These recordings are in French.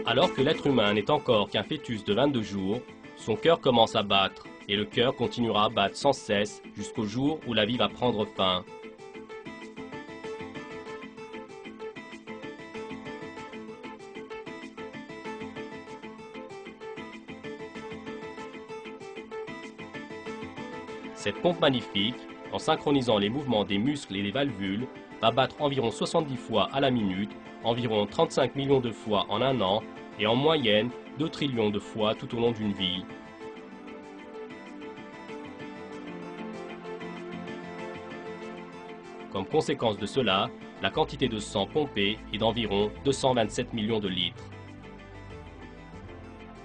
Alors que l'être humain n'est encore qu'un fœtus de 22 jours, son cœur commence à battre, et le cœur continuera à battre sans cesse jusqu'au jour où la vie va prendre fin. Cette pompe magnifique, en synchronisant les mouvements des muscles et des valvules, va battre environ 70 fois à la minute, environ 35 millions de fois en un an, et en moyenne 2 trillions de fois tout au long d'une vie. Comme conséquence de cela, la quantité de sang pompé est d'environ 227 millions de litres.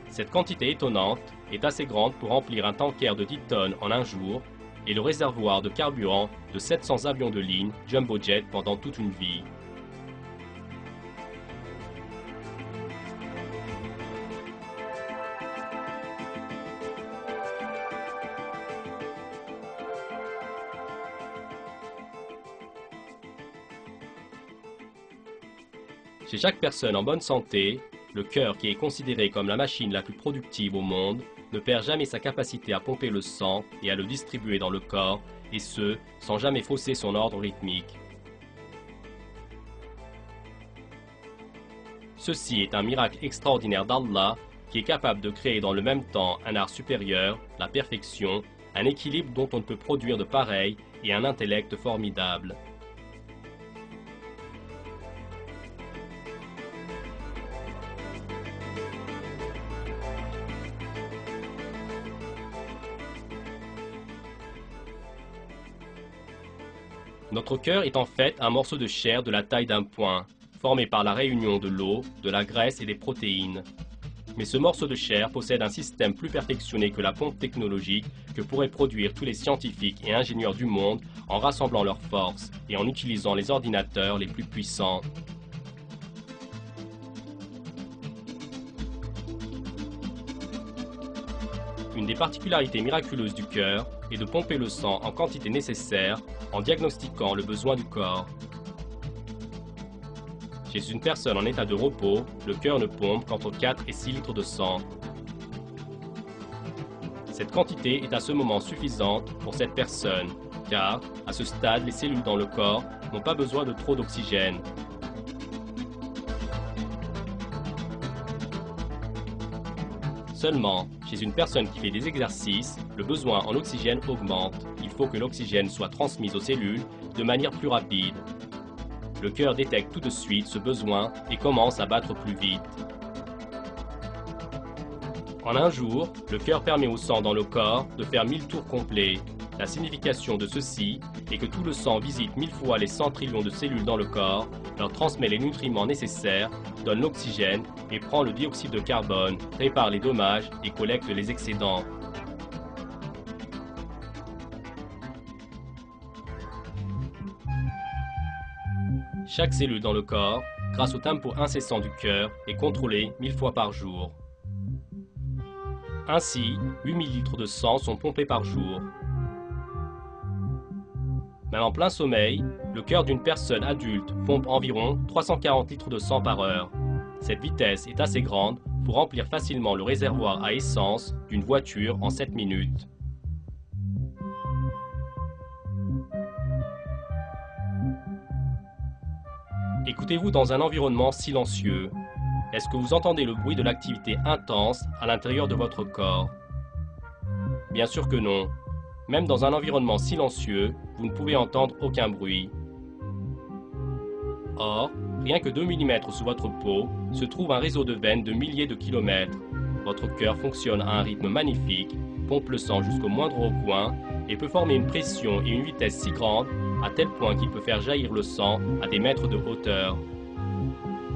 Cette quantité étonnante est assez grande pour remplir un tanker de 10 tonnes en un jour et le réservoir de carburant de 700 avions de ligne Jumbo Jet pendant toute une vie. Chez chaque personne en bonne santé, le cœur, qui est considéré comme la machine la plus productive au monde, ne perd jamais sa capacité à pomper le sang et à le distribuer dans le corps, et ce, sans jamais fausser son ordre rythmique. Ceci est un miracle extraordinaire d'Allah, qui est capable de créer dans le même temps un art supérieur, la perfection, un équilibre dont on ne peut produire de pareil et un intellect formidable. Notre cœur est en fait un morceau de chair de la taille d'un poing, formé par la réunion de l'eau, de la graisse et des protéines. Mais ce morceau de chair possède un système plus perfectionné que la pompe technologique que pourraient produire tous les scientifiques et ingénieurs du monde en rassemblant leurs forces et en utilisant les ordinateurs les plus puissants. Une des particularités miraculeuses du cœur est de pomper le sang en quantité nécessaire en diagnostiquant le besoin du corps. Chez une personne en état de repos, le cœur ne pompe qu'entre 4 et 6 litres de sang. Cette quantité est à ce moment suffisante pour cette personne, car, à ce stade, les cellules dans le corps n'ont pas besoin de trop d'oxygène. Seulement, chez une personne qui fait des exercices, le besoin en oxygène augmente. Il faut que l'oxygène soit transmis aux cellules de manière plus rapide. Le cœur détecte tout de suite ce besoin et commence à battre plus vite. En un jour, le cœur permet au sang dans le corps de faire 1000 tours complets. La signification de ceci est que tout le sang visite 1000 fois les 100 trillions de cellules dans le corps, leur transmet les nutriments nécessaires, donne l'oxygène et prend le dioxyde de carbone, répare les dommages et collecte les excédents. Chaque cellule dans le corps, grâce au tempo incessant du cœur, est contrôlée 1000 fois par jour. Ainsi, 8000 litres de sang sont pompés par jour. Même en plein sommeil, le cœur d'une personne adulte pompe environ 340 litres de sang par heure. Cette vitesse est assez grande pour remplir facilement le réservoir à essence d'une voiture en 7 minutes. Écoutez-vous dans un environnement silencieux. Est-ce que vous entendez le bruit de l'activité intense à l'intérieur de votre corps? Bien sûr que non. Même dans un environnement silencieux, vous ne pouvez entendre aucun bruit. Or, rien que 2 mm sous votre peau, se trouve un réseau de veines de milliers de kilomètres. Votre cœur fonctionne à un rythme magnifique, pompe le sang jusqu'au moindre recoin et peut former une pression et une vitesse si grande à tel point qu'il peut faire jaillir le sang à des mètres de hauteur.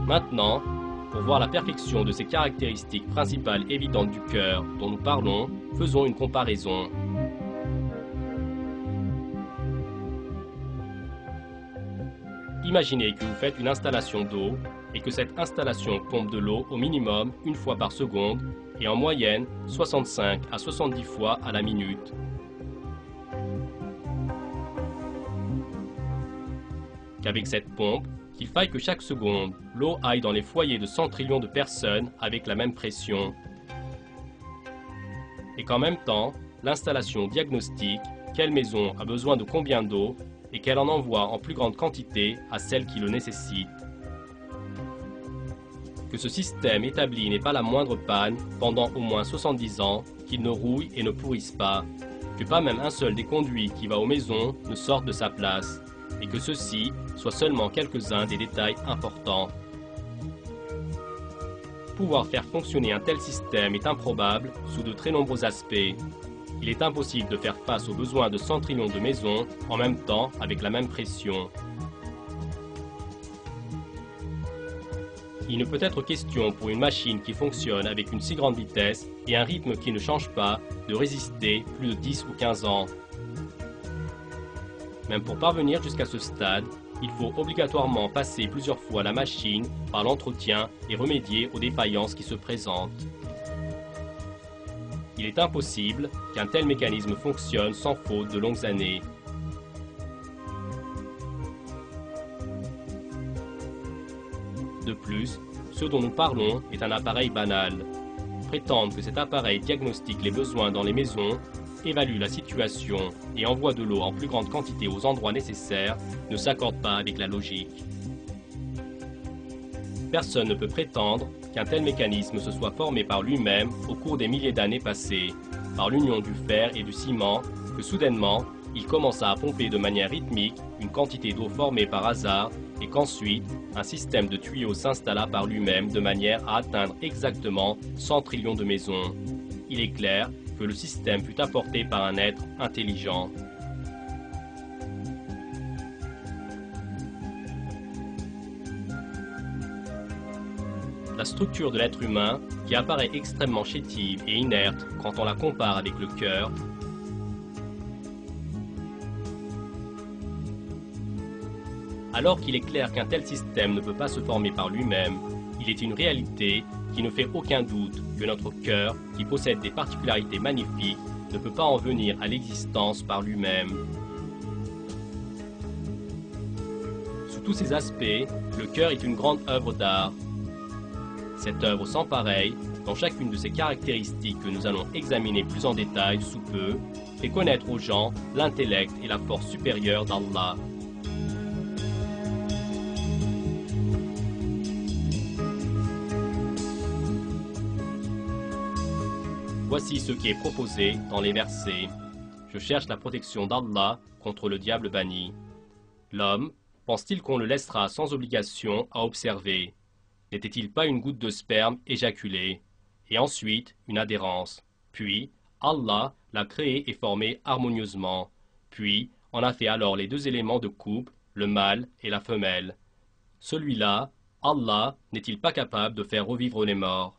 Maintenant, pour voir la perfection de ces caractéristiques principales évidentes du cœur dont nous parlons, faisons une comparaison. Imaginez que vous faites une installation d'eau et que cette installation pompe de l'eau au minimum une fois par seconde et en moyenne 65 à 70 fois à la minute. Qu'avec cette pompe, qu'il faille que chaque seconde, l'eau aille dans les foyers de 100 trillions de personnes avec la même pression. Et qu'en même temps, l'installation diagnostique quelle maison a besoin de combien d'eau et qu'elle en envoie en plus grande quantité à celle qui le nécessite. Que ce système établi n'ait pas la moindre panne pendant au moins 70 ans, qu'il ne rouille et ne pourrisse pas, que pas même un seul des conduits qui va aux maisons ne sorte de sa place, et que ceci soit seulement quelques-uns des détails importants. Pouvoir faire fonctionner un tel système est improbable sous de très nombreux aspects. Il est impossible de faire face aux besoins de 100 trillions de maisons en même temps avec la même pression. Il ne peut être question pour une machine qui fonctionne avec une si grande vitesse et un rythme qui ne change pas de résister plus de 10 ou 15 ans. Même pour parvenir jusqu'à ce stade, il faut obligatoirement passer plusieurs fois la machine par l'entretien et remédier aux défaillances qui se présentent. Il est impossible qu'un tel mécanisme fonctionne sans faute de longues années. De plus, ce dont nous parlons est un appareil banal. Prétendre que cet appareil diagnostique les besoins dans les maisons, évalue la situation et envoie de l'eau en plus grande quantité aux endroits nécessaires ne s'accorde pas avec la logique. Personne ne peut prétendre qu'un tel mécanisme se soit formé par lui-même au cours des milliers d'années passées, par l'union du fer et du ciment, que soudainement, il commença à pomper de manière rythmique une quantité d'eau formée par hasard et qu'ensuite, un système de tuyaux s'installa par lui-même de manière à atteindre exactement 100 trillions de maisons. Il est clair que le système fut apporté par un être intelligent. La structure de l'être humain, qui apparaît extrêmement chétive et inerte quand on la compare avec le cœur, alors qu'il est clair qu'un tel système ne peut pas se former par lui-même, il est une réalité qui ne fait aucun doute que notre cœur, qui possède des particularités magnifiques, ne peut pas en venir à l'existence par lui-même. Sous tous ces aspects, le cœur est une grande œuvre d'art. Cette œuvre sans pareille, dans chacune de ses caractéristiques que nous allons examiner plus en détail sous peu, fait connaître aux gens l'intellect et la force supérieure d'Allah. Voici ce qui est proposé dans les versets. Je cherche la protection d'Allah contre le diable banni. L'homme, pense-t-il qu'on le laissera sans obligation à observer? N'était-il pas une goutte de sperme éjaculée? Et ensuite, une adhérence. Puis, Allah l'a créé et formé harmonieusement. Puis, en a fait alors les deux éléments de couple, le mâle et la femelle. Celui-là, Allah, n'est-il pas capable de faire revivre les morts?